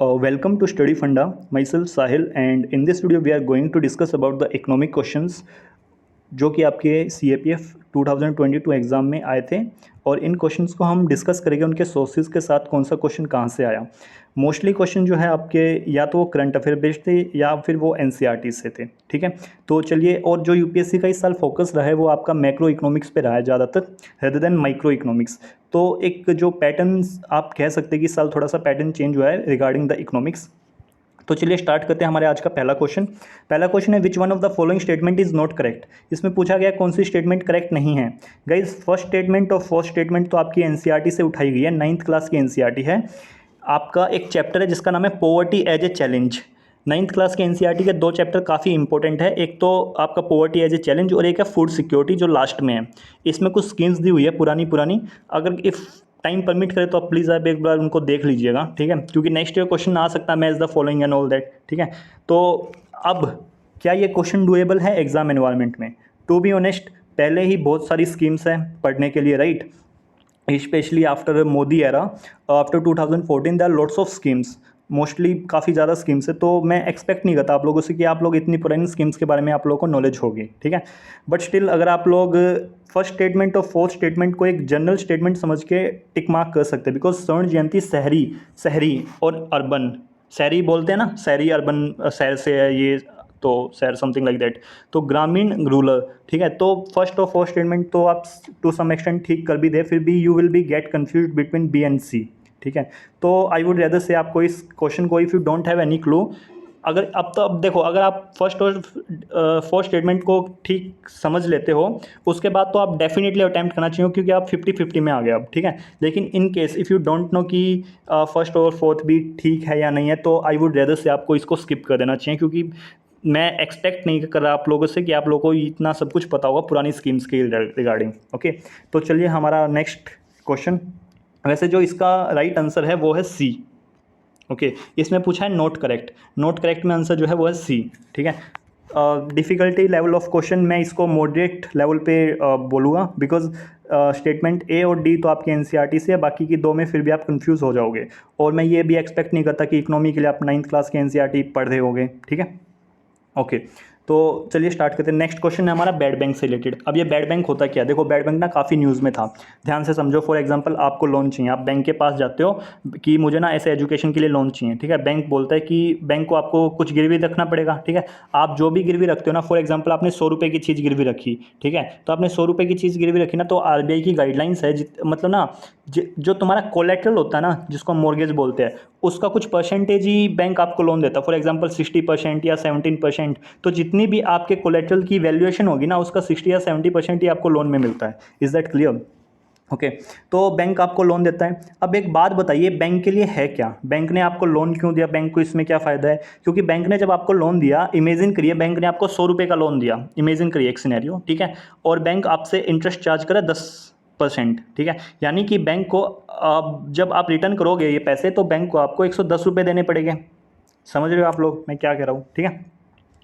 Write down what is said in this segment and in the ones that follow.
Welcome to Study Funda. Myself Sahil, and in this video we are going to discuss about the economic questions जो कि आपके CAPF 2022 exam में आए थे। और इन क्वेश्चंस को हम डिस्कस करेंगे उनके सोर्सेज के साथ, कौन सा क्वेश्चन कहाँ से आया। मोस्टली क्वेश्चन जो है आपके या तो वो करंट अफेयर बेस्ड थे या फिर वो NCERT से थे। ठीक है, तो चलिए। और जो UPSC का इस साल फोकस रहा है वो आपका मैक्रो इकोनॉमिक्स पे रहा है ज़्यादातर, रेदर देन माइक्रो इकोनॉमिक्स। तो एक जो पैटर्न्स आप कह सकते हैं कि इस साल थोड़ा सा पैटर्न चेंज हुआ है रिगार्डिंग द इकोनॉमिक्स। तो चलिए स्टार्ट करते हैं हमारे आज का पहला क्वेश्चन। पहला क्वेश्चन है which one of the following statement is not correct. इसमें पूछा गया कौन सी स्टेटमेंट करेक्ट नहीं है। गाइज फर्स्ट स्टेटमेंट और फोर्थ स्टेटमेंट तो आपकी NCERT से उठाई गई है, 9th क्लास की NCERT है। आपका एक चैप्टर है जिसका नाम है poverty as a challenge. 9th class के NCERT के दो चैप्टर काफ़ी इंपॉर्टेंट है, एक तो आपका पॉवर्टी एज ए चैलेंज और एक है फूड सिक्योरिटी जो लास्ट में है। इसमें कुछ स्कीम्स दी हुई है पुरानी पुरानी, अगर इफ़ टाइम परमिट करे तो आप प्लीज़ आप एक बार उनको देख लीजिएगा। ठीक है, क्योंकि नेक्स्ट ईयर क्वेश्चन आ सकता है match the following and all that. ठीक है, तो अब क्या ये क्वेश्चन डुएबल है एग्जाम एनवायरनमेंट में? टू बी ऑनेस्ट, पहले ही बहुत सारी स्कीम्स हैं पढ़ने के लिए, right. Specially after Modi era, after 2014 there are lots of schemes, mostly काफ़ी ज़्यादा स्कीम्स है। तो मैं एक्सपेक्ट नहीं करता आप लोगों से कि आप लोग इतनी पुरानी स्कीम्स के बारे में आप लोगों को नॉलेज होगी। ठीक है, बट स्टिल अगर आप लोग फर्स्ट स्टेटमेंट और फोर्थ स्टेटमेंट को एक जनरल स्टेटमेंट समझ के टिक मार्क कर सकते हैं, बिकॉज स्वर्ण जयंती शहरी शहरी और अर्बन, शहरी बोलते हैं ना, शहरी अर्बन, शहर से है ये, तो शहर समथिंग लाइक दैट, तो ग्रामीण रूरल। ठीक है, तो फर्स्ट और फोर्थ स्टेटमेंट तो आप टू सम एक्सटेंट ठीक कर भी दे, फिर भी you will be get confuse between B and C। ठीक है, तो आई वुड रेदर से आपको इस क्वेश्चन को if you don't have any clue, अगर अब देखो, अगर आप फर्स्ट और फोर्थ स्टेटमेंट को ठीक समझ लेते हो उसके बाद तो आप डेफिनेटली अटैम्प्ट करना चाहिए, क्योंकि आप 50-50 में आ गए अब। ठीक है, लेकिन in case if you don't know कि फर्स्ट और फोर्थ भी ठीक है या नहीं है, तो आई वुड रेदर से आपको इसको स्किप कर देना चाहिए, क्योंकि मैं एक्सपेक्ट नहीं कर रहा आप लोगों से कि आप लोगों को इतना सब कुछ पता होगा पुरानी स्कीम्स के रिगार्डिंग। ओके, तो चलिए हमारा नेक्स्ट क्वेश्चन, वैसे जो इसका राइट आंसर है वो है C। ओके, इसमें पूछा है नॉट करेक्ट, नॉट करेक्ट में आंसर जो है वो है C। ठीक है, डिफ़िकल्टी लेवल ऑफ क्वेश्चन मैं इसको मॉडरेट लेवल पे बोलूँगा, बिकॉज स्टेटमेंट A और D तो आपकी NCERT से है, बाकी की दो में फिर भी आप कंफ्यूज हो जाओगे। और मैं ये भी एक्सपेक्ट नहीं करता कि इकोनॉमी के लिए आप 9th क्लास के NCERT पढ़ रहे होगे। ठीक है, ओके, तो चलिए स्टार्ट करते हैं। नेक्स्ट क्वेश्चन है हमारा बैड बैंक से रिलेटेड। अब ये बैड बैंक होता क्या है? देखो, बैड बैंक ना काफ़ी न्यूज़ में था, ध्यान से समझो। फॉर एग्जांपल आपको लोन चाहिए, आप बैंक के पास जाते हो कि मुझे ना ऐसे एजुकेशन के लिए लोन चाहिए। ठीक है, बैंक बोलता है कि बैंक को आपको कुछ गिरवी रखना पड़ेगा। ठीक है, आप जो भी गिरवी रखते हो ना, फॉर एग्जाम्पल आपने 100 रुपये की चीज़ गिरवी रखी। ठीक है, तो आपने 100 रुपये की चीज़ गिरवी रखी ना, तो RBI की गाइडलाइंस है, मतलब ना जो तुम्हारा कोलेट्रल होता है ना, जिसको हम मॉर्गेज बोलते हैं, उसका कुछ परसेंटेज ही बैंक आपको लोन देता है। फॉर एग्जांपल 60% या 17%। तो जितनी भी आपके कोलेट्रल की वैल्यूएशन होगी ना, उसका 60 या 70% ही आपको लोन में मिलता है। Is that clear? ओके, तो बैंक आपको लोन देता है। अब एक बात बताइए, बैंक के लिए है क्या? बैंक ने आपको लोन क्यों दिया? बैंक को इसमें क्या फ़ायदा है? क्योंकि बैंक ने जब आपको लोन दिया, इमेजिन करिए बैंक ने आपको 100 रुपये का लोन दिया, इमेजिन करिए एक सिनेरियो। ठीक है, और बैंक आपसे इंटरेस्ट चार्ज करे 10%। ठीक है, यानी कि बैंक को जब आप रिटर्न करोगे ये पैसे, तो बैंक को आपको 110 रुपये देने पड़ेंगे। समझ रहे हो आप लोग मैं क्या कह रहा हूँ? ठीक है,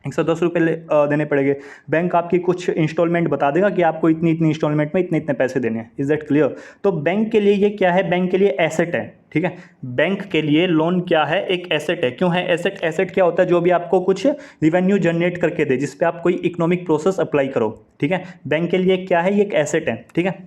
110 रुपये देने पड़ेंगे। बैंक आपकी कुछ इंस्टॉलमेंट बता देगा कि आपको इतनी इतनी इंस्टॉलमेंट में इतने इतने पैसे देने हैं। Is that clear? तो बैंक के लिए ये क्या है? बैंक के लिए एसेट है। ठीक है, बैंक के लिए लोन क्या है? एक एसेट है। क्यों है एसेट? एसेट क्या होता है? जो भी आपको कुछ रिवेन्यू जनरेट करके दे, जिस पे आप कोई इकोनॉमिक प्रोसेस अप्लाई करो। ठीक है, बैंक के लिए क्या है? ये एक एसेट है। ठीक है,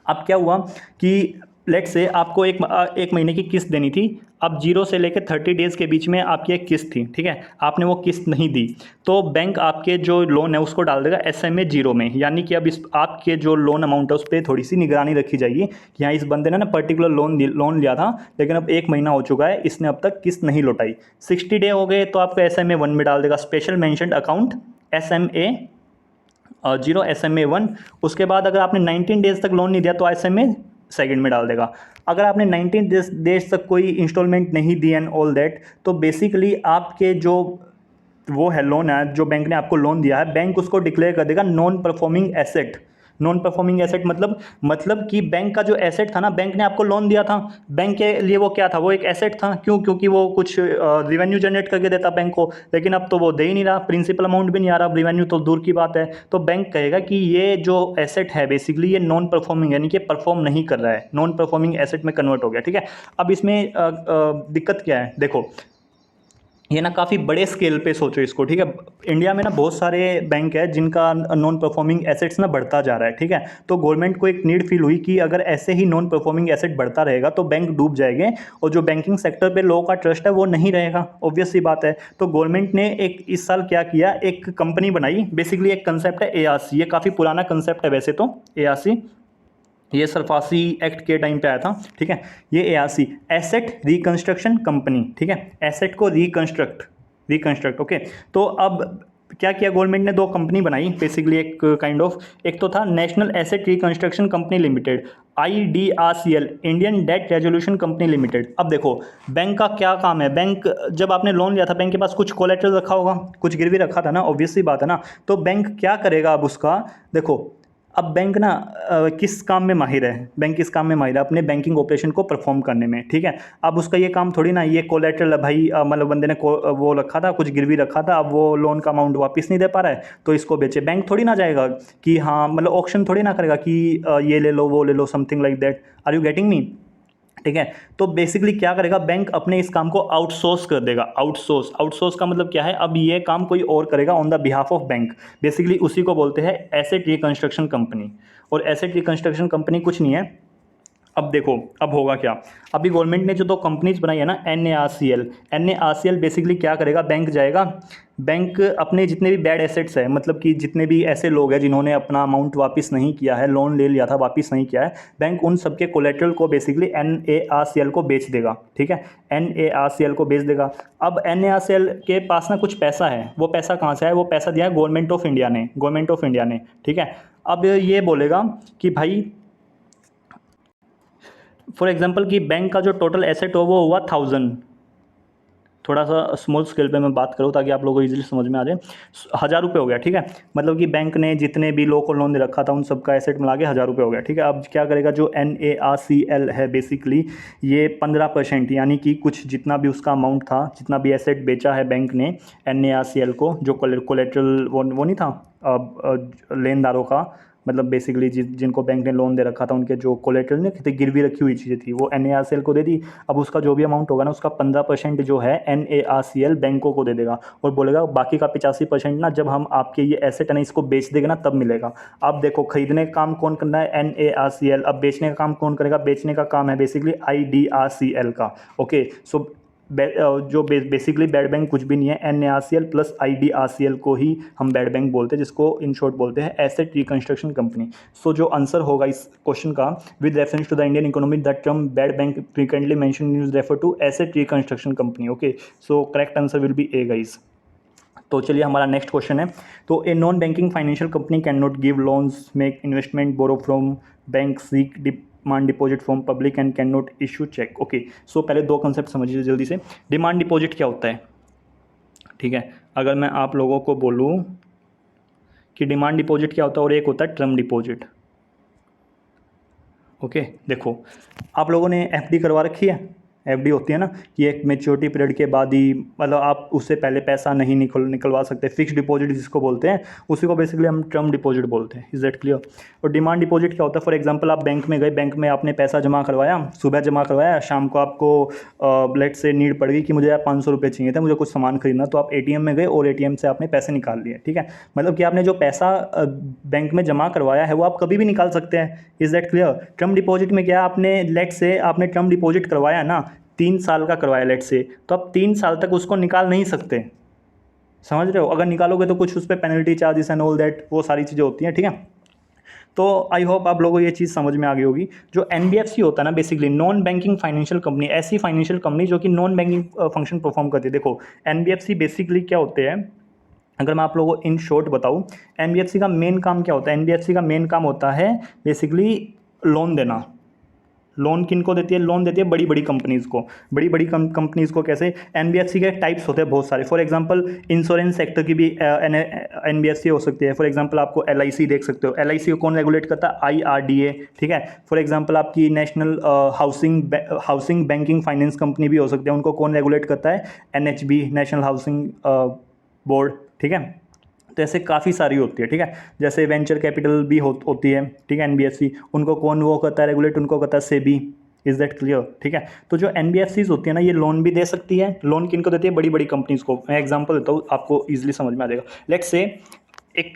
अब क्या हुआ कि लेट से आपको एक महीने की किस्त देनी थी। अब 0 से लेकर 30 डेज़ के बीच में आपकी एक किस्त थी। ठीक है, आपने वो किस्त नहीं दी, तो बैंक आपके जो लोन है उसको डाल देगा SMA 0 में। यानी कि अब इस आपके जो लोन अमाउंट है उस पर थोड़ी सी निगरानी रखी जाएगी कि हाँ, इस बंदे ने ना पर्टिकुलर लोन लिया था, लेकिन अब 1 महीना हो चुका है, इसने अब तक किस्त नहीं लौटाई। 60 डे हो गए तो आपको SMA 1 में डाल देगा, special mentioned account SMA 0 SMA 1। उसके बाद अगर आपने 19 डेज तक लोन नहीं दिया तो SMA 2 में डाल देगा। अगर आपने 19 डेज तक कोई इंस्टॉलमेंट नहीं दी एंड ऑल दैट, तो बेसिकली आपके जो वो है लोन है, जो बैंक ने आपको लोन दिया है, बैंक उसको डिक्लेयर कर देगा non performing asset. Non performing asset मतलब कि बैंक का जो एसेट था ना, बैंक ने आपको लोन दिया था, बैंक के लिए वो क्या था, वो एक एसेट था। क्यों? क्योंकि वो कुछ रिवेन्यू जनरेट करके देता बैंक को, लेकिन अब तो वो दे ही नहीं रहा, प्रिंसिपल अमाउंट भी नहीं आ रहा, रिवेन्यू तो दूर की बात है। तो बैंक कहेगा कि ये जो एसेट है बेसिकली ये नॉन परफॉर्मिंग, यानी कि परफॉर्म नहीं कर रहा है, नॉन परफॉर्मिंग एसेट में कन्वर्ट हो गया। ठीक है, अब इसमें दिक्कत क्या है, देखो ये ना काफ़ी बड़े स्केल पे सोचो इसको। ठीक है, इंडिया में ना बहुत सारे बैंक है जिनका नॉन परफॉर्मिंग एसेट्स ना बढ़ता जा रहा है। ठीक है, तो गवर्नमेंट को एक नीड फील हुई कि अगर ऐसे ही नॉन परफॉर्मिंग एसेट बढ़ता रहेगा तो बैंक डूब जाएंगे और जो बैंकिंग सेक्टर पे लोगों का ट्रस्ट है वो नहीं रहेगा, ऑब्वियस सी बात है। तो गवर्नमेंट ने एक इस साल क्या किया, एक कंपनी बनाई, बेसिकली एक कंसेप्ट है एआरसी। ये काफ़ी पुराना कंसेप्ट है वैसे तो एआरसी, ये सरफासी एक्ट के टाइम पे आया था। ठीक है, ये एआरसी एसेट रिकंस्ट्रक्शन कंपनी। ठीक है, एसेट को रिकंस्ट्रक्ट ओके। तो अब क्या किया गवर्नमेंट ने, दो कंपनी बनाई बेसिकली, एक काइंड ऑफ, एक तो था national asset reconstruction company limited, IDRCL, Indian debt resolution company limited. अब देखो बैंक का क्या काम है, बैंक जब आपने लोन लिया था बैंक के पास कुछ कोलेटरल रखा होगा, कुछ गिरवी रखा था ना, ऑब्वियस सी बात है ना। तो बैंक क्या करेगा अब उसका, देखो अब बैंक ना किस काम में माहिर है, बैंक किस काम में माहिर है, अपने बैंकिंग ऑपरेशन को परफॉर्म करने में। ठीक है, अब उसका ये काम थोड़ी ना, ये कोलेटरल भाई मतलब बंदे ने वो रखा था, कुछ गिरवी रखा था, अब वो लोन का अमाउंट वापस नहीं दे पा रहा है तो इसको बेचे। बैंक थोड़ी ना जाएगा कि हाँ, मतलब ऑक्शन थोड़ी ना करेगा कि ये ले लो वो ले लो, something like that. Are you getting me? ठीक है, तो बेसिकली क्या करेगा बैंक, अपने इस काम को आउटसोर्स कर देगा। आउटसोर्स का मतलब क्या है, अब ये काम कोई और करेगा on the behalf of bank. Basically उसी को बोलते हैं एसेट रिकंस्ट्रक्शन कंपनी। और एसेट रिकंस्ट्रक्शन कंपनी कुछ नहीं है, अब देखो अब होगा क्या। अभी गवर्नमेंट ने जो दो कंपनीज बनाई है ना, NARCL बेसिकली क्या करेगा, बैंक जाएगा, बैंक अपने जितने भी बैड एसेट्स है, मतलब कि जितने भी ऐसे लोग हैं जिन्होंने अपना अमाउंट वापस नहीं किया है, लोन ले लिया था वापस नहीं किया है, बैंक उन सबके कोलेटरल को बेसिकली NARCL को बेच देगा। ठीक है, NARCL को बेच देगा। अब NARCL के पास ना कुछ पैसा है, वो पैसा कहाँ से है, वो पैसा दिया है गवर्नमेंट ऑफ इंडिया ने। ठीक है, अब ये बोलेगा कि भाई फॉर एग्जांपल कि बैंक का जो टोटल एसेट हो वो हुआ 1000, थोड़ा सा स्मॉल स्केल पे मैं बात करूँ ताकि आप लोगों को इजीली समझ में आ जाए, 1000 रुपये हो गया। ठीक है, मतलब कि बैंक ने जितने भी लोगों को लोन दे रखा था उन सबका एसेट मिला के 1000 रुपये हो गया। ठीक है, अब क्या करेगा, जो NARCL है बेसिकली ये 15%, यानी कि कुछ जितना भी उसका अमाउंट था, जितना भी एसेट बेचा है बैंक ने NARCL को, जो कोलेट्रल वो नहीं था लेनदारों का, मतलब बेसिकली जिनको बैंक ने लोन दे रखा था उनके जो कोलेटरल ने कितनी गिरवी रखी हुई चीज़ें थी वो NARCL को दे दी। अब उसका जो भी अमाउंट होगा ना उसका 15% जो है NARCL बैंकों को दे देगा और बोलेगा बाकी का 85% ना जब हम आपके ये एसेट है ना इसको बेच देंगे ना तब मिलेगा। अब देखो खरीदने का काम कौन करना है, NARCL। अब बेचने का काम कौन करेगा, बेचने का काम है बेसिकली IDRCL का। ओके, सो जो बेसिकली बैड बैंक कुछ भी नहीं है, NARCL प्लस IDRCL को ही हम बैड बैंक बोलते हैं, जिसको इन शॉर्ट बोलते हैं एसेट रिकंस्ट्रक्शन कंपनी। सो जो आंसर होगा इस क्वेश्चन का, with reference to the Indian economy the term bad bank frequently mention use refer to asset reconstruction company. Okay, so correct answer will be A guys. तो चलिए हमारा next question है, तो a non banking financial company can not give loans, make investment, borrow from bank, seek demand deposit from public and can not issue cheque. Okay, so पहले दो concept समझिए जल्दी से। डिमांड डिपॉजिट क्या होता है? ठीक है, अगर मैं आप लोगों को बोलूँ कि डिमांड डिपॉजिट क्या होता है और एक होता है टर्म डिपॉजिट। ओके, देखो आप लोगों ने FD करवा रखी है, FD होती है ना कि एक मेच्योरिटी पीरियड के बाद ही, मतलब आप उससे पहले पैसा नहीं निकलवा सकते, फिक्स डिपॉजिट जिसको बोलते हैं उसी को बेसिकली हम टर्म डिपॉजिट बोलते हैं। Is that clear? और डिमांड डिपॉजिट क्या होता है, फॉर एग्जांपल आप बैंक में गए, बैंक में आपने पैसा जमा करवाया, सुबह जमा करवाया, शाम को आपको लेट से नीड पड़ गई कि मुझे यार 500 रुपये चाहिए थे, मुझे कुछ सामान खरीदना, तो आप ATM में गए और ATM से आपने पैसे निकाल लिए। ठीक है, मतलब कि आपने जो पैसा बैंक में जमा करवाया है वो आप कभी भी निकाल सकते हैं। Is that clear? Term deposit में क्या, आपने लेट से आपने टर्म डिपॉजिट करवाया ना, 3 साल का करवाया लेट से, तो आप 3 साल तक उसको निकाल नहीं सकते। समझ रहे हो? अगर निकालोगे तो कुछ उस पर penalty charges and all that वो सारी चीज़ें होती हैं। ठीक है, तो आई होप आप लोगों को ये चीज़ समझ में आ गई होगी। जो NBFC होता है ना basically non banking financial company, ऐसी फाइनेंशियल कंपनी जो कि नॉन बैंकिंग फंक्शन परफॉर्म करती है। देखो NBFC बेसिकली क्या होते हैं, अगर मैं आप लोगों को इन शॉर्ट बताऊं, NBFC का मेन काम क्या होता है, NBFC का मेन काम होता है बेसिकली लोन देना। लोन किन को देती है? लोन देती है बड़ी बड़ी कंपनीज़ को। बड़ी बड़ी कंपनीज़ को कैसे? एनबीएफसी के टाइप्स होते हैं बहुत सारे। फॉर एग्जांपल इंश्योरेंस सेक्टर की भी एनबीएफसी हो सकती है। फॉर एग्जांपल आपको एलआईसी देख सकते हो। एलआईसी को कौन रेगुलेट करता है? आईआरडीए, ठीक है। फॉर एग्जांपल आपकी national housing banking finance company भी हो सकती है, उनको कौन रेगुलेट करता है? एनएचबी, नेशनल हाउसिंग बोर्ड, ठीक है। तो ऐसे काफ़ी सारी होती है, ठीक है। जैसे वेंचर कैपिटल भी होती है, ठीक है, एनबीएफसी, उनको कौन वो करता है रेगुलेट? उनको करता है सेबी। Is that clear? ठीक है। तो जो एनबीएफसीज होती है ना, ये लोन भी दे सकती है। लोन किन को देती है? बड़ी बड़ी कंपनीज को। मैं एग्जांपल देता हूँ, आपको इजीली समझ में आ जाएगा। लेट्स से एक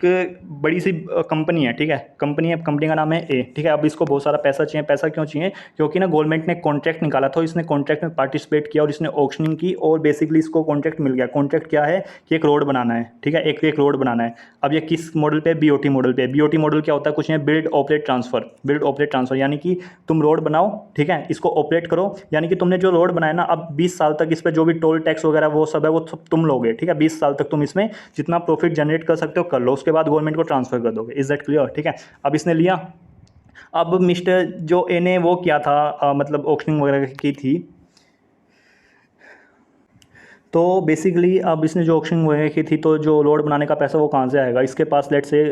बड़ी सी कंपनी है, ठीक है, कंपनी का नाम है ए, ठीक है। अब इसको बहुत सारा पैसा चाहिए। पैसा क्यों चाहिए? क्योंकि ना गवर्नमेंट ने कॉन्ट्रैक्ट निकाला था, इसने कॉन्ट्रैक्ट में पार्टिसिपेट किया और इसने ऑक्शनिंग की और बेसिकली इसको कॉन्ट्रैक्ट मिल गया। कॉन्ट्रैक्ट क्या है? कि एक रोड बनाना है, ठीक है, एक रोड बनाना है। अब ये किस मॉडल पे? बीओटी मॉडल पे। बीओटी मॉडल क्या होता है? कुछ नहीं, build operate transfer. Build operate transfer यानी कि तुम रोड बनाओ, ठीक है, इसको ऑपरेट करो। यानी कि तुमने जो रोड बनाया ना, अब 20 साल तक इस पर जो भी टोल टैक्स वगैरह वो सब है, वो सब तुम लोगे, ठीक है। 20 साल तक तुम इसमें जितना प्रॉफिट जनरेट कर सकते हो कर लो, उसके बाद गवर्नमेंट को ट्रांसफर कर दोगे। Is that clear? ठीक है। अब इसने लिया। अब मिस्टर जो ए ने वो किया था, मतलब ऑक्शनिंग वगैरह की थी, तो बेसिकली अब इसने जो ऑक्शनिंग वगैरह की थी, तो जो रोड बनाने का पैसा वो कहाँ से आएगा? इसके पास लेट से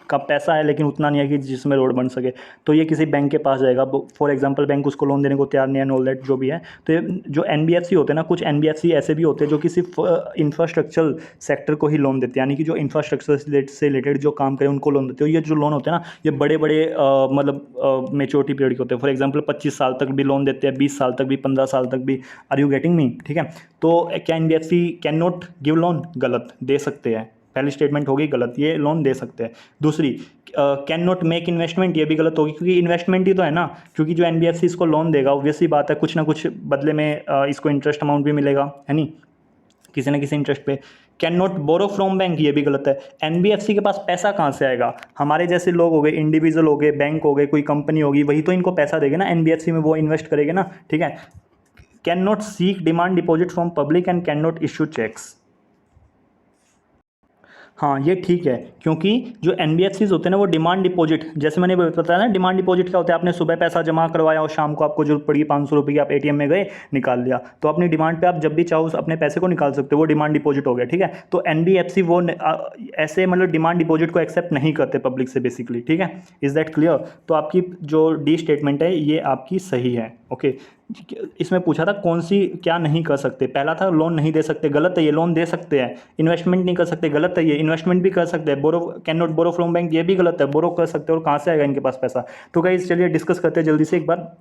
का पैसा है, लेकिन उतना नहीं है कि जिसमें रोड बन सके। तो ये किसी बैंक के पास जाएगा। फॉर एग्जांपल बैंक उसको लोन देने को तैयार नहीं है, एंड ऑल दैट जो भी है। तो ये जो एनबीएफसी होते हैं ना, कुछ एनबीएफसी ऐसे भी होते हैं जो कि सिर्फ इंफ्रास्ट्रक्चर सेक्टर को ही लोन देते हैं, यानी कि जो इंफ्रास्ट्रक्चर से रिलेटेड जो काम करें उनको लोन देते हो। ये जो लोन होते हैं ना, ये बड़े बड़े मतलब मेच्योरिटी पीरियड के होते हैं। फॉर एग्जाम्पल 25 साल तक भी लोन देते हैं, 20 साल तक भी, 15 साल तक भी। Are you getting me? ठीक है। तो क्या NBFC can not give loan? गलत, दे सकते हैं। पहली स्टेटमेंट होगी गलत, ये लोन दे सकते हैं। दूसरी, कैन नॉट मेक इन्वेस्टमेंट, ये भी गलत होगी, क्योंकि इन्वेस्टमेंट ही तो है ना। क्योंकि जो एनबीएफसी इसको लोन देगा, ऑब्वियसली बात है, कुछ ना कुछ बदले में इसको इंटरेस्ट अमाउंट भी मिलेगा, है नहीं, किसी ना किसी इंटरेस्ट पे। Can not borrow from bank, ये भी गलत है। एनबीएफसी के पास पैसा कहाँ से आएगा? हमारे जैसे लोग हो गए, इंडिविजुअल हो गए, बैंक हो गए, कोई कंपनी होगी, वही तो इनको पैसा देगा ना, एनबीएफसी में वो इन्वेस्ट करेंगे ना, ठीक है। Can not seek demand deposit from public and can not issue cheques. हाँ, ये ठीक है, क्योंकि जो एनबीएफसीज होते हैं ना, वो डिमांड डिपॉजिट, जैसे मैंने बताया ना, डिमांड डिपॉजिट क्या होता है? आपने सुबह पैसा जमा करवाया और शाम को आपको जरूरत पड़ी 500 रुपये की, आप एटीएम में गए, निकाल लिया। तो अपनी डिमांड पे आप जब भी चाहो अपने पैसे को निकाल सकते हो, वो डिमांड डिपॉजिट हो गया, ठीक है। तो एनबीएफसी वो ऐसे मतलब डिमांड डिपॉजिट को एक्सेप्ट नहीं करते पब्लिक से बेसिकली, ठीक है। Is that clear? तो आपकी जो डी स्टेटमेंट है ये आपकी सही है। ओके। इसमें पूछा था कौन सी क्या नहीं कर सकते, पहला था लोन नहीं दे सकते, गलत है ये। लोन दे सकते हैं। इन्वेस्टमेंट नहीं कर सकते, गलत है ये। इन्वेस्टमेंट भी कर सकते हैं। Borrow can not borrow from bank, ये भी गलत है। बोरो कर सकते हैं, और कहाँ से आएगा इनके पास पैसा? तो गाइस चलिए डिस्कस करते हैं जल्दी से एक बार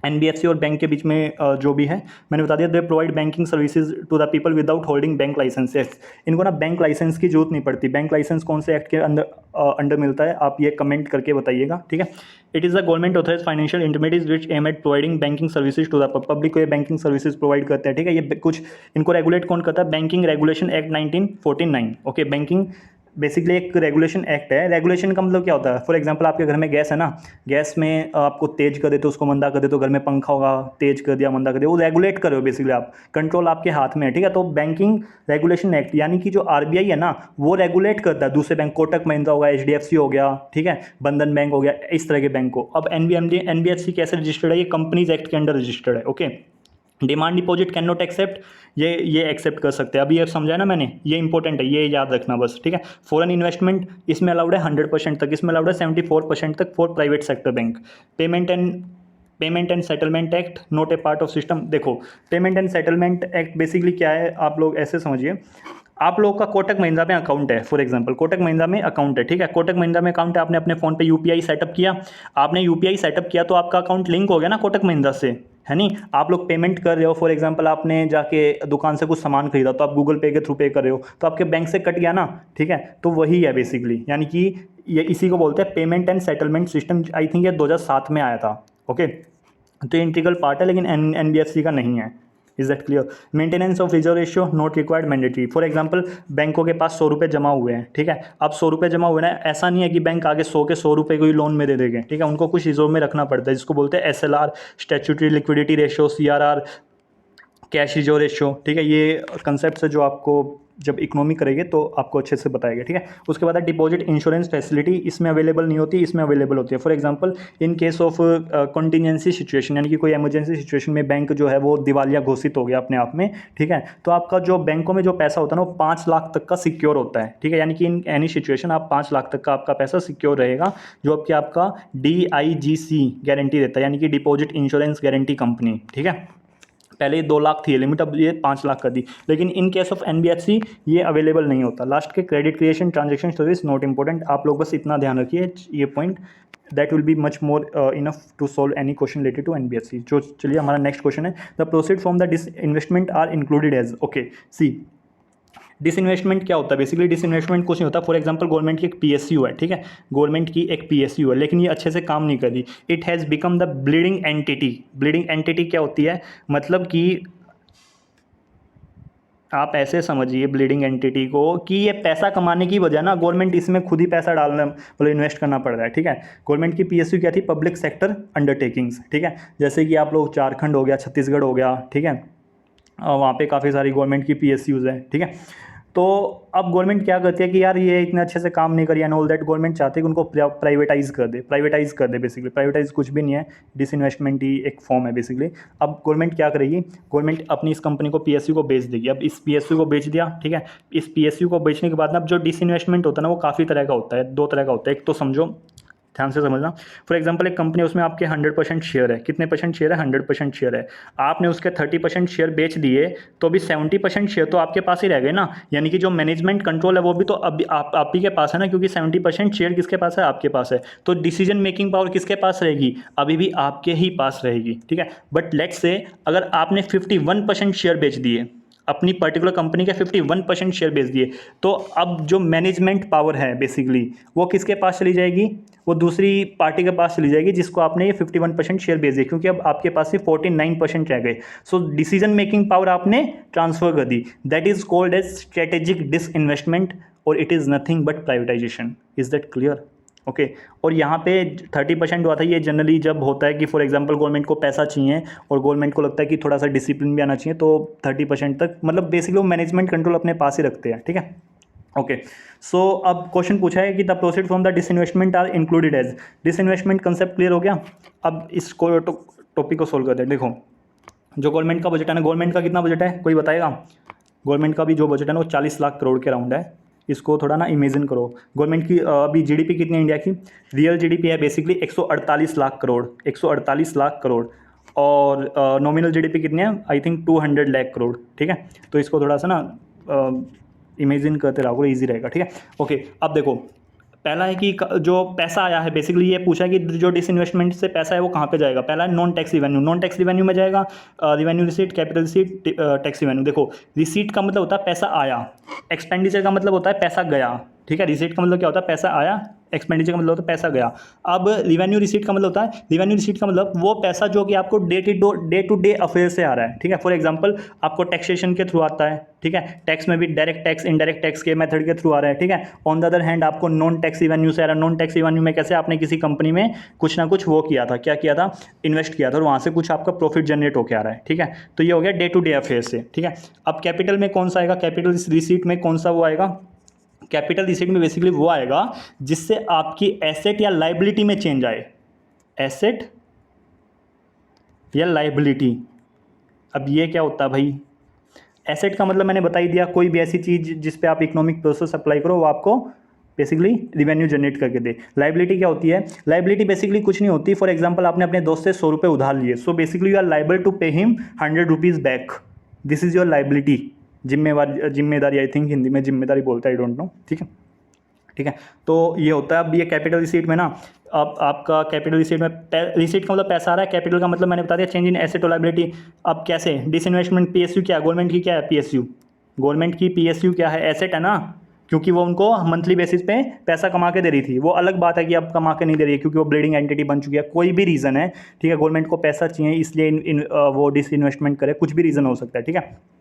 एनबीएफसी और बैंक के बीच में जो भी है मैंने बता दिया। They provide banking services to the people without holding bank licences. इनको ना बैंक लाइसेंस की जरूरत नहीं पड़ती। बैंक लाइसेंस कौन से एक्ट के अंडर मिलता है? आप ये कमेंट करके बताइएगा, ठीक है। It is the government authorise financial intermediate which aim at providing banking services to the public को ये बैंकिंग सर्विसेज प्रोवाइड करते हैं, ठीक है। ये कुछ इनको रेगुलेट कौन करता है? Banking regulation act 1949। Okay. Banking basically एक रेगुलेशन एक्ट है। रेगुलेशन का मतलब क्या होता है? फॉर एग्जांपल आपके घर में गैस है ना, गैस में आपको तेज कर देते हो, उसको मंदा कर देते हो। घर में पंखा होगा, तेज कर दिया, मंदा कर दिया, वो रेगुलेट कर रहे हो बेसिकली आप। कंट्रोल आपके हाथ में है, ठीक है। तो बैंकिंग रेगुलेशन एक्ट यानी कि जो आरबीआई है ना, वो रेगुलेट करता है दूसरे बैंक, कोटक महिंद्रा होगा, एचडीएफसी हो गया, ठीक है, बंधन बैंक हो गया, इस तरह के बैंक को। अब एनबीएफसी कैसे रजिस्टर्ड है? ये कंपनीज एक्ट के अंडर रजिस्टर्ड है। Okay. Demand deposit can not accept, ये एक्सेप्ट कर सकते हैं। अभी ये समझा ना मैंने, ये इंपॉर्टेंट है, ये याद रखना बस, ठीक है। फॉरेन इन्वेस्टमेंट इसमें अलाउड है 100% तक, इसमें अलाउड है 74% तक for private sector bank. Payment and settlement act not a part of system. देखो, payment and settlement act basically क्या है, आप लोग ऐसे समझिए। आप लोग का कोटक महिंद्रा में अकाउंट है, फॉर एग्जांपल कोटक महिंद्रा में अकाउंट है, ठीक है। कोटक महिंद्रा में अकाउंट है, आपने अपने फ़ोन पे यूपीआई सेटअप किया। आपने यूपीआई सेटअप किया तो आपका अकाउंट लिंक हो गया ना कोटक महिंद्रा से, है नहीं। आप लोग पेमेंट कर रहे हो, फॉर एग्जांपल आपने जाके दुकान से कुछ सामान खरीदा तो आप गूगल पे के थ्रू पे कर रहे हो, तो आपके बैंक से कट गया ना, ठीक है। तो वही है बेसिकली, यानी कि ये इसी को बोलते हैं payment and settlement system. I think ये 2007 में आया था। ओके। तो इंटीग्रल पार्ट है, लेकिन एनबीएफसी का नहीं है। Is that clear? Maintenance of reserve ratio not required mandatory. For example बैंकों के पास 100 रुपये जमा हुए हैं, ठीक है। अब 100 रुपये जमा हुए ना, ऐसा नहीं है कि बैंक आगे 100 के 100 रुपये को ही लोन में दे देंगे, ठीक है। उनको कुछ रिजर्व में रखना पड़ता है, जिसको बोलते हैं SLR, statutory liquidity ratio, CRR, cash reserve ratio, ठीक है। ये कंसेप्ट है जो आपको जब इकोनॉमी करेंगे तो आपको अच्छे से बताएगा, ठीक है। उसके बाद डिपॉजिट इंश्योरेंस फैसिलिटी इसमें अवेलेबल नहीं होती, इसमें अवेलेबल होती है। For example in case of contingency situation, यानी कि कोई इमरजेंसी सिचुएशन में बैंक जो है वो दिवालिया घोषित हो गया अपने आप में, ठीक है, तो आपका जो बैंकों में जो पैसा होता है ना वो 5 लाख तक का सिक्योर होता है, ठीक है। यानी कि इन एनी सिचुएशन आप 5 लाख तक का आपका पैसा सिक्योर रहेगा, जो आपका DIGC गारंटी देता है, यानी कि डिपॉजिट इंश्योरेंस गारंटी कंपनी, ठीक है। पहले ये 2 लाख थी लिमिट, अब ये 5 लाख कर दी। लेकिन इन केस ऑफ NBFC ये अवेलेबल नहीं होता। लास्ट के credit creation transaction service not important, आप लोग बस इतना ध्यान रखिए ये point, that will be much more enough to solve any question related to NBFC। जो चलिए हमारा नेक्स्ट क्वेश्चन है, the proceed from the disinvestment are included as, okay see disinvestment क्या होता है? बेसिकली डिसइन्वेस्टमेंट कुछ नहीं होता। फॉर एग्जांपल गवर्नमेंट की एक PSU है, ठीक है, गवर्नमेंट की एक PSU है, लेकिन ये अच्छे से काम नहीं कर रही, it has become the bleeding entity. Bleeding entity क्या होती है? मतलब कि आप ऐसे समझिए ब्लीडिंग एंटिटी को कि ये पैसा कमाने की वजह ना गवर्नमेंट इसमें खुद ही पैसा डालना, मतलब इन्वेस्ट करना पड़ रहा है, ठीक है। गवर्नमेंट की PSU क्या थी? पब्लिक सेक्टर अंडरटेकिंग्स, ठीक है। जैसे कि आप लोग झारखंड हो गया, छत्तीसगढ़ हो गया, ठीक है, वहाँ पे काफ़ी सारी गवर्नमेंट की PSUs हैं, ठीक है। तो अब गवर्नमेंट क्या करती है कि यार ये इतने अच्छे से काम नहीं करी एंड ऑल दैट, गवर्नमेंट चाहती है कि उनको प्राइवेटाइज कर दे, प्राइवेटाइज कर दे। बेसिकली प्राइवेटाइज कुछ भी नहीं है, डिसइन्वेस्टमेंट ही एक फॉर्म है बेसिकली। अब गवर्नमेंट क्या करेगी? गवर्नमेंट अपनी इस कंपनी को PSU को बेच देगी। अब इस PSU को बेच दिया, ठीक है, इस PSU को बेचने के बाद ना अब जो डिसइन्वेस्टमेंट होता है ना वो काफ़ी तरह का होता है, 2 तरह का होता है। एक तो समझो, ध्यान से समझना, फॉर एग्जांपल एक कंपनी, उसमें आपके 100% शेयर है। कितने परसेंट शेयर है? 100% शेयर है। आपने उसके 30% शेयर बेच दिए तो अभी 70% शेयर तो आपके पास ही रह गए ना, यानी कि जो मैनेजमेंट कंट्रोल है वो भी तो अभी आप ही के पास है ना, क्योंकि 70% शेयर किसके पास है? आपके पास है। तो डिसीजन मेकिंग पावर किसके पास रहेगी? अभी भी आपके ही पास रहेगी, ठीक है। बट लेट्स से अगर आपने 51% शेयर बेच दिए, अपनी पर्टिकुलर कंपनी के 51% शेयर बेच दिए, तो अब जो मैनेजमेंट पावर है बेसिकली वो किसके पास चली जाएगी? वो दूसरी पार्टी के पास चली जाएगी जिसको आपने ये 51% शेयर बेच दिए, क्योंकि अब आपके पास से 49% रह गए। सो डिसीजन मेकिंग पावर आपने ट्रांसफर कर दी। That is called as strategic disinvestment, और it is nothing but privatisation. Is that clear? Okay और यहाँ पे 30% हुआ था, ये जनरली जब होता है कि फॉर एग्जांपल गवर्नमेंट को पैसा चाहिए और गवर्नमेंट को लगता है कि थोड़ा सा डिसिप्लिन भी आना चाहिए, तो 30% तक, मतलब बेसिकली वो मैनेजमेंट कंट्रोल अपने पास ही रखते हैं, ठीक है। ओके सो अब क्वेश्चन पूछा है कि the proceed from the disinvestment are included as. Disinvestment concept clear हो गया। अब इस टॉपिक को सोल्व करते हैं। देखो जो गवर्नमेंट का बजट है ना, गवर्नमेंट का कितना बजट है कोई बताएगा? गवर्नमेंट का भी जो बजट है ना वो 40 लाख करोड़ के अराउंड है। इसको थोड़ा ना इमेजिन करो, गवर्नमेंट की अभी GDP कितनी है इंडिया की? रियल GDP है बेसिकली 148 लाख करोड़, 148 लाख करोड़, और नॉमिनल GDP कितनी है? आई थिंक 200 लाख करोड़, ठीक है। तो इसको थोड़ा सा ना इमेजिन करते रहोगे, ईजी रहेगा, ठीक है। ओके अब देखो, पहला है कि जो पैसा आया है, बेसिकली ये पूछा है कि जो डिसइन्वेस्टमेंट से पैसा है वो कहाँ पे जाएगा। पहला है non tax revenue, non tax revenue में जाएगा revenue receipt, capital receipt, tax revenue. देखो रिसीट का मतलब होता है पैसा आया, एक्सपेंडिचर का मतलब होता है पैसा गया, ठीक है। रिसीट का मतलब क्या होता है? पैसा आया, एक्सपेंडिचर का मतलब होता है पैसा गया। अब रिवेन्यू रिसीट का मतलब होता है, रिवेन्यू रिसीट का मतलब वो पैसा जो कि आपको डे टू डे अफेयर से आ रहा है, ठीक है। फॉर एग्जांपल आपको टैक्सेशन के थ्रू आता है, ठीक है, टैक्स में भी डायरेक्ट टैक्स, इनडायरेक्ट टैक्स के मेथड के थ्रू आ रहा है, ठीक है। ऑन द अदर हैंड आपको नॉन टैक्स रिवेन्यू से आ रहा है। नॉन टैक्स रिवेन्यू में कैसे? आपने किसी कंपनी में कुछ ना कुछ वो किया था, क्या किया था? इन्वेस्ट किया था, और वहाँ से कुछ आपका प्रॉफिट जनरेट होकर आ रहा है, ठीक है। तो ये हो गया डे टू डे अफेयर से, ठीक है। अब कैपिटल में कौन सा आएगा? कैपिटल रिसीट में कौन सा वो आएगा? कैपिटल रिसीट में बेसिकली वो आएगा जिससे आपकी एसेट या लाइबिलिटी में चेंज आए, एसेट या लाइबिलिटी। अब ये क्या होता है भाई? एसेट का मतलब मैंने बता ही दिया, कोई भी ऐसी चीज़ जिस पे आप इकोनॉमिक प्रोसेस अप्लाई करो वो आपको बेसिकली रिवेन्यू जनरेट करके दे। लाइबिलिटी क्या होती है? लाइबिलिटी बेसिकली कुछ नहीं होती। फॉर एग्जांपल आपने अपने दोस्त से 100 रुपये उधार लिए, so basically you are liable to pay him 100 rupees back, this is your liability. जिम्मेदारी, आई थिंक हिंदी में जिम्मेदारी बोलता है, आई डोंट नो, ठीक है, ठीक है। तो ये होता है। अब ये कैपिटल रिसीट में ना, अब आपका कैपिटल रिसीट में रिसीट का मतलब पैसा आ रहा है, कैपिटल का मतलब मैंने बता दिया चेंज इन एसेट और लायबिलिटी। अब कैसे? डिसइन्वेस्टमेंट PSU क्या है? गवर्नमेंट की क्या है? PSU। गवर्नमेंट की PSU क्या है? एसेट है ना, क्योंकि वो उनको मंथली बेसिस पे पैसा कमा के दे रही थी। वो अलग बात है कि अब कमा के नहीं दे रही है क्योंकि वो ब्लीडिंग एंटिटी बन चुकी है। कोई भी रीज़न है, ठीक है, गवर्नमेंट को पैसा चाहिए इसलिए वो डिसइन्वेस्टमेंट करे, कुछ भी रीज़न हो सकता है, ठीक है।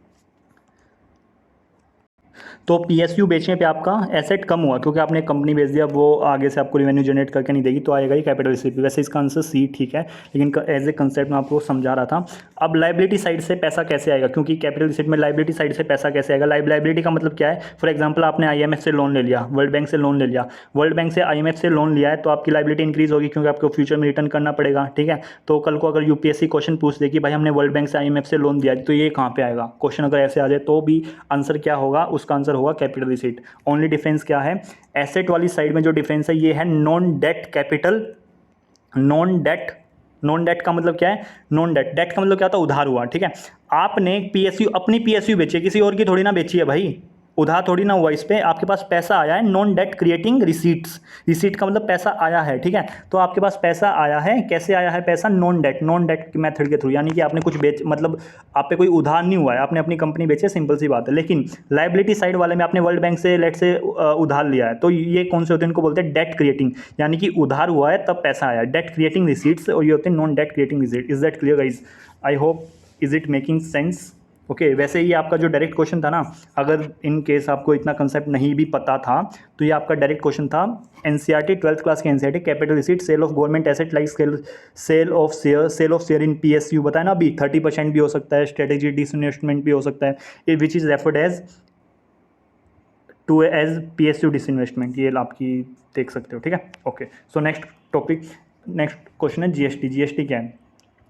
तो पीएसयू बेचने पे आपका एसेट कम हुआ क्योंकि आपने कंपनी बेच दिया, वो आगे से आपको रिवेन्यू जनरेट करके नहीं देगी, तो आएगा ही कैपिटल रिसीट। वैसे इसका आंसर सी ठीक है, लेकिन एज ए कंसेप्ट मैं आपको समझा रहा था। अब लाइबिलिटी साइड से पैसा कैसे आएगा, क्योंकि कैपिटल रिसीट में लाइबिलिटी साइड से पैसा कैसे आएगा। लाइबिलिटी का मतलब क्या है, फॉर एग्जाम्पल आपने आईएमएफ से लोन ले लिया, वर्ल्ड बैंक से लोन ले लिया, वर्ल्ड बैंक से आईएमएफ से लोन लिया है, तो आपकी लाइबिलिटी इंक्रीज होगी क्योंकि आपको फ्यूचर में रिटर्न करना पड़ेगा। ठीक है, तो कल को अगर यूपीएससी क्वेश्चन पूछ दे कि भाई हमने वर्ल्ड बैंक से आईएमएफ से लोन दिया, तो ये कहाँ पे आएगा, क्वेश्चन अगर ऐसे आ जाए तो भी आंसर क्या होगा, उसका आंसर होगा कैपिटल रिसीट। ओनली डिफरेंस क्या है, एसेट वाली साइड में जो डिफरेंस है ये है non debt capital. Non debt का मतलब क्या है, नॉन डेट, डेट का मतलब क्या होता है, उधार हुआ। ठीक है, आपने पीएसयू, अपनी पीएसयू बेची है, किसी और की थोड़ी ना बेची है भाई, उधार थोड़ी ना हुआ, इस पे आपके पास पैसा आया है, non debt creating receipts. Receipt का मतलब पैसा आया है। ठीक है, तो आपके पास पैसा आया है, कैसे आया है पैसा, नॉन डेट के मेथड के थ्रू, यानी कि आपने कुछ बेच, मतलब आप पे कोई उधार नहीं हुआ है, आपने अपनी कंपनी बेची है, सिंपल सी बात है। लेकिन लाइबिलिटी साइड वाले में आपने वर्ल्ड बैंक से लेट से उधार लिया है, तो ये कौन से होते हैं, इनको बोलते हैं डेट क्रिएटिंग, यानी कि उधार हुआ है तब पैसा आया, डेट क्रिएटिंग रिसीट्स, और ये होते हैं non debt creating receipt. Is that clear guys? I hope, is it making sense? Okay, वैसे ये आपका जो डायरेक्ट क्वेश्चन था ना, अगर इन केस आपको इतना कंसेप्ट नहीं भी पता था, तो ये आपका डायरेक्ट क्वेश्चन था एनसीईआरटी 12th क्लास के NCERT, capital receipt, sale of government asset like sale of share in PSU, बताया ना अभी, 30% भी हो सकता है, स्ट्रेटेजी डिसइन्वेस्टमेंट भी हो सकता है, which is referred as PSU disinvestment, ये आपकी देख सकते हो। ठीक है, okay. So next topic, next question है जीएसटी। जीएसटी क्या है,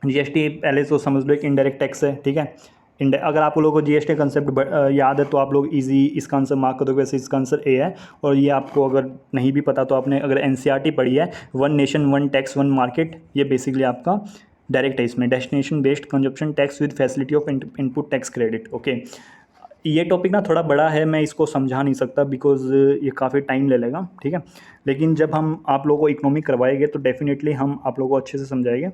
जीएसटी पहले तो समझ लो एक इनडायरेक्ट टैक्स है। ठीक है, अगर आप लोगों को जीएसटी कंसेप्ट याद है तो आप लोग इजी इसका आंसर मार्क कर दोगे, वैसे इसका आंसर ए है। और ये आपको अगर नहीं भी पता तो आपने अगर एनसीईआरटी पढ़ी है, one nation one tax one market, ये बेसिकली आपका डायरेक्ट है, इसमें destination based consumption tax with facility of input tax credit. Okay, ये टॉपिक ना थोड़ा बड़ा है, मैं इसको समझा नहीं सकता बिकॉज ये काफ़ी टाइम ले लेगा। ठीक है, लेकिन जब हम आप लोगों को इकोनॉमिक करवाएंगे तो डेफिनेटली हम आप लोगों को अच्छे से समझाएंगे।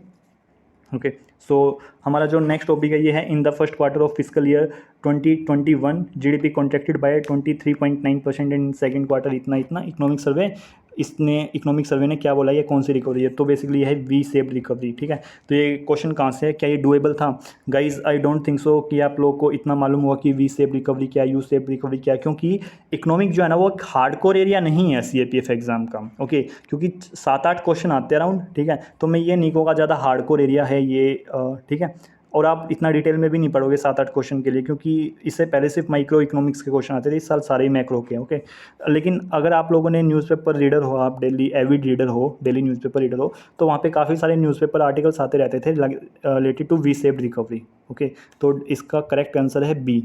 ओके, सो हमारा जो नेक्स्ट टॉपिक है ये है, in the first quarter of physical year 2021 GDP contracted by 23.9% in second quarter, इतना इकोनॉमिक सर्वे, इसने इकोनॉमिक सर्वे ने क्या बोला, ये कौन सी रिकवरी है, तो बेसिकली ये है वी शेप्ड रिकवरी। ठीक है, तो ये क्वेश्चन कहाँ से है, क्या ये डुएबल था guys? I don't think so कि आप लोगों को इतना मालूम हुआ कि वी शेप्ड रिकवरी क्या, यू शेप्ड रिकवरी क्या, क्योंकि इकोनॉमिक जो है ना वो एक हार्डकोर एरिया नहीं है सीएपीएफ एग्जाम का। ओके, क्योंकि 7-8 क्वेश्चन आते हैं अराउंड। ठीक है, तो मैं ये नहीं कहूँगा ज़्यादा हार्डकोर एरिया है ये। ठीक है, और आप इतना डिटेल में भी नहीं पढ़ोगे 7-8 क्वेश्चन के लिए, क्योंकि इससे पहले सिर्फ माइक्रो इकोनॉमिक्स के क्वेश्चन आते थे, इस साल सारे ही मैक्रो के। ओके, लेकिन अगर आप लोगों ने न्यूज़पेपर रीडर हो, आप डेली एविड रीडर हो, डेली न्यूज़पेपर रीडर हो, तो वहाँ पे काफ़ी सारे न्यूज़पेपर आर्टिकल्स आते रहते थे related to V shaped recovery. Okay, तो इसका करेक्ट आंसर है बी।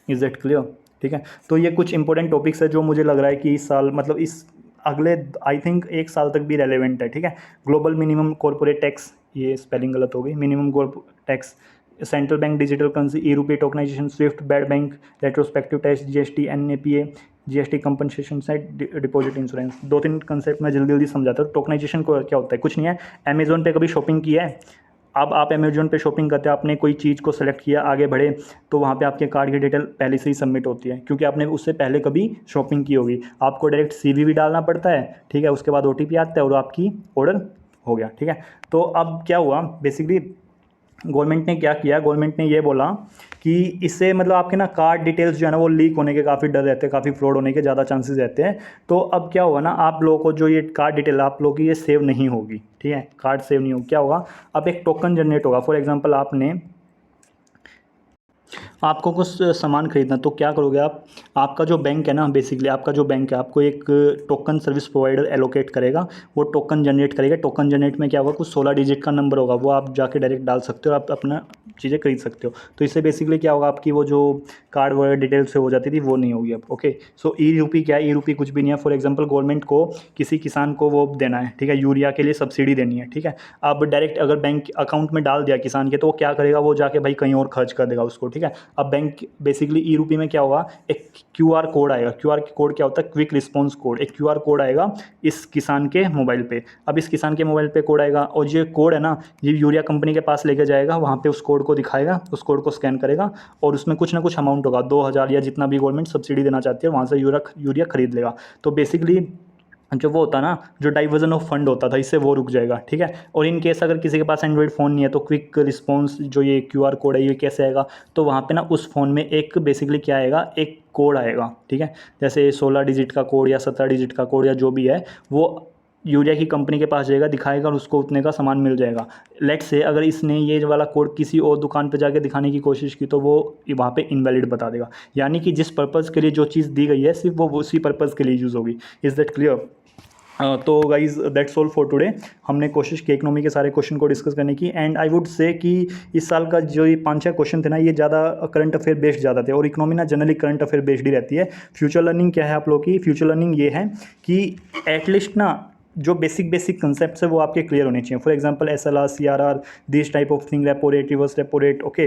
Is that clear? ठीक है, तो ये कुछ इंपॉर्टेंट टॉपिक्स है जो मुझे लग रहा है कि इस साल, मतलब इस अगले आई थिंक 1 साल तक भी रेलेवेंट है। ठीक है, ग्लोबल मिनिमम कॉर्पोरेट टैक्स, ये स्पेलिंग गलत हो गई, minimum tax, central bank digital currency, e रुपये tokenization, swift, bad bank retrospective tax, GST, NAPA, GST compensation side, deposit insurance. 2-3 concept मैं जल्दी जल्दी समझाता हूँ। टोकनाइजेशन को क्या होता है, कुछ नहीं है, अमेजोन पे कभी शॉपिंग किया है, अब आप अमेजोन पे शॉपिंग करते हैं, आपने कोई चीज़ को सेलेक्ट किया, आगे बढ़े, तो वहाँ पे आपके कार्ड की डिटेल पहले से ही सबमिट होती है, क्योंकि आपने उससे पहले कभी शॉपिंग की होगी। आपको डायरेक्ट सीवीवी डालना पड़ता है। ठीक है, उसके बाद ओटीपी आता है और आपकी ऑर्डर हो गया। ठीक है, तो अब क्या हुआ, बेसिकली गवर्नमेंट ने क्या किया, गवर्नमेंट ने ये बोला कि इससे मतलब आपके ना कार्ड डिटेल्स जो है ना वो लीक होने के काफ़ी डर रहते हैं, काफ़ी फ्रॉड होने के ज़्यादा चांसेस रहते हैं। तो अब क्या होगा ना, आप लोगों को जो ये कार्ड डिटेल आप लोगों की ये सेव नहीं होगी। ठीक है, कार्ड सेव नहीं होगी, क्या होगा, अब एक टोकन जनरेट होगा। फॉर एग्जांपल आपको कुछ सामान खरीदना, तो क्या करोगे आप, आपका जो बैंक है ना, बेसिकली आपका जो बैंक है आपको एक टोकन सर्विस प्रोवाइडर एलोकेट करेगा, वो टोकन जनरेट करेगा। टोकन जनरेट में क्या होगा, कुछ 16 डिजिट का नंबर होगा, वो आप जाके डायरेक्ट डाल सकते हो, आप अपना चीज़ें खरीद सकते हो। तो इससे बेसिकली क्या होगा, आपकी वो जो कार्ड वगैरह डिटेल से हो जाती थी वो नहीं होगी अब। ओके, सो ई रूपी क्या है, ई रूपी कुछ भी नहीं है। फॉर एग्जाम्पल गवर्नमेंट को किसी किसान को वो देना है, ठीक है, यूरिया के लिए सब्सिडी देनी है। ठीक है, अब डायरेक्ट अगर बैंक अकाउंट में डाल दिया किसान के, तो वो क्या करेगा, वो जाके भाई कहीं और खर्च कर देगा उसको। ठीक है, अब बैंक बेसिकली ई रूपी में क्या होगा, एक क्यूआर कोड आएगा। क्यूआर कोड क्या होता है, क्विक रिस्पॉन्स कोड। एक क्यूआर कोड आएगा इस किसान के मोबाइल पे। अब इस किसान के मोबाइल पे कोड आएगा, और ये कोड है ना, ये यूरिया कंपनी के पास लेके जाएगा, वहाँ पे उस कोड को दिखाएगा, उस कोड को स्कैन करेगा, और उसमें कुछ ना कुछ अमाउंट होगा, 2000 या जितना भी गवर्नमेंट सब्सिडी देना चाहती है, वहाँ से यूरिया खरीद लेगा। तो बेसिकली जो वो होता ना, जो डाइवर्जन ऑफ फंड होता था, इससे वो रुक जाएगा, ठीक है। और इन केस अगर किसी के पास एंड्रॉइड फ़ोन नहीं है तो क्विक रिस्पॉन्स जो ये QR कोड है ये कैसे आएगा, तो वहाँ पे ना उस फ़ोन में एक बेसिकली क्या आएगा, एक कोड आएगा, ठीक है। जैसे 16 डिजिट का कोड या 17 डिजिट का कोड या जो भी है, वो यूरिया की कंपनी के पास जाएगा, दिखाएगा और उसको उतने का सामान मिल जाएगा। लेट्स से अगर इसने ये वाला कोड किसी और दुकान पे जाके दिखाने की कोशिश की तो वो वहाँ पे इनवैलिड बता देगा। यानी कि जिस पर्पज़ के लिए जो चीज़ दी गई है सिर्फ वो उसी पर्पज़ के लिए यूज़ होगी। Is that clear? तो guys that's all for today. हमने कोशिश की इकोनॉमी के सारे क्वेश्चन को डिस्कस करने की, एंड आई वुड से कि इस साल का जो ये 5-6 क्वेश्चन थे ना, ये ज़्यादा करंट अफेयर बेस्ड ज़्यादा थे, और इकोनॉमी ना जनरली करंट अफेयर बेस्ड ही रहती है। फ्यूचर लर्निंग क्या है आप लोग की? फ्यूचर लर्निंग ये है कि एटलीस्ट ना जो बेसिक कंसेप्ट है वो आपके क्लियर होने चाहिए। For example SLR, CRR, this type of thing, repo rate, reverse repo rate, okay.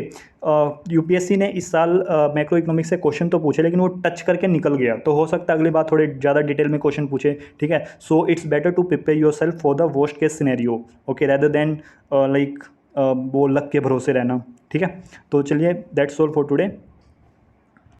UPSC ने इस साल मैक्रो इकोनॉमिक्स से क्वेश्चन तो पूछे लेकिन वो टच करके निकल गया, तो हो सकता है अगली बार थोड़े ज़्यादा डिटेल में क्वेश्चन पूछे, ठीक है। So it's better to prepare yourself for the worst case scenario, okay, rather than like वो लक के भरोसे रहना, ठीक है। तो चलिए दैट्स ऑल फॉर टुडे।